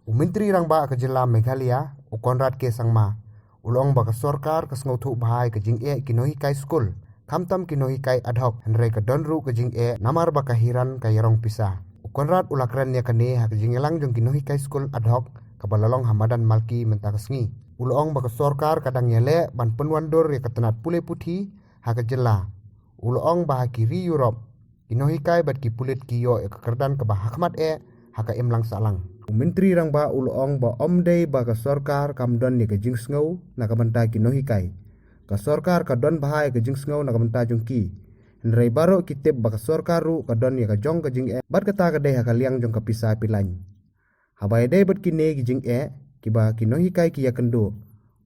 Menteri Rangba ke Jilla Meghalaya Konrad K Sangma ulong ba ka sarkar ka sngotu bhai ka jing e kinohi kai school kamtam kinohi kai adhok henre ka donru ka jing e namar ba ka hiran ka yarong pisa Konrad ulakran ya kane ha ka jing elang jong kinohi kai school adhok ka balalong hamadan malki menta ka sngi ulong ba ka sarkar kadang yele ban penwandur ya katanat pule puthi ha ka Jilla ulong ba kiri Europe kinohi kai bat ki pulit kiyo ka kerdan ka ba hakmat e ha ka imlang salang Menteri Rangba ulong ba omdei ba ka sarkar kamdon ni ka jing sngo na ka banta ki nohi kai ka sarkar ka don bahai ka jing sngo na ka banta jong ki nrei baro kitep ba ka sarkar ru ka don ni ka jong ka jing e bat ka ta ka dei ha ka liang jong ka pisa pilan habai dei bat ki ne ki jing e ki ba ki nohi kai ki ya kendo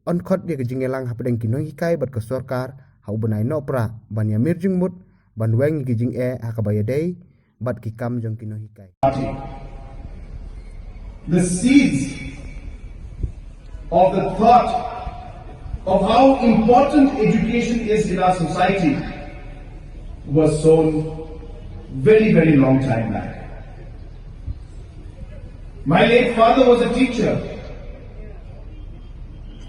on khot ni ka jing elang ha pedeng ki nohi kai bat ka sarkar ha ubnai no pra ban ya mir jing mut ban weng ki jing e ha ka ba ya dei bat ki kam jong ki nohi kai The seeds of the thought of how important education is in our society was sown very, very long time back. My late father was a teacher.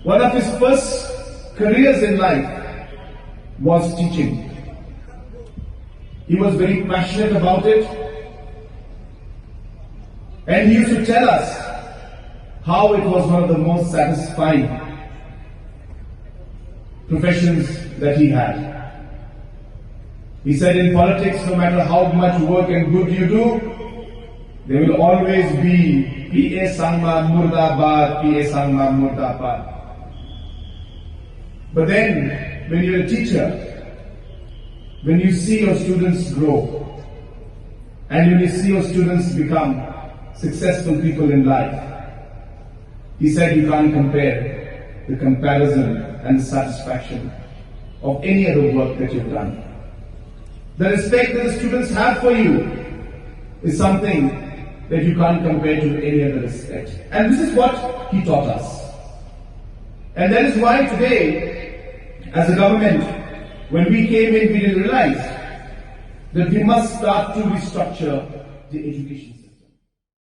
One of his first careers in life was teaching. He was very passionate about it. And he used to tell us how it was one of the most satisfying professions that he had. He said in politics, no matter how much work and good you do, there will always be PA Sangma Murdabad, PA Sangma Murdabad. But then, when you're a teacher, when you see your students grow, and when you see your students become successful people in life, he said you can't compare the comparison and the satisfaction of any other work that you've done. The respect that the students have for you is something that you can't compare to any other respect. And this is what he taught us. And that is why today, as a government, when we came in, we didn't realize that we must start to restructure the education system.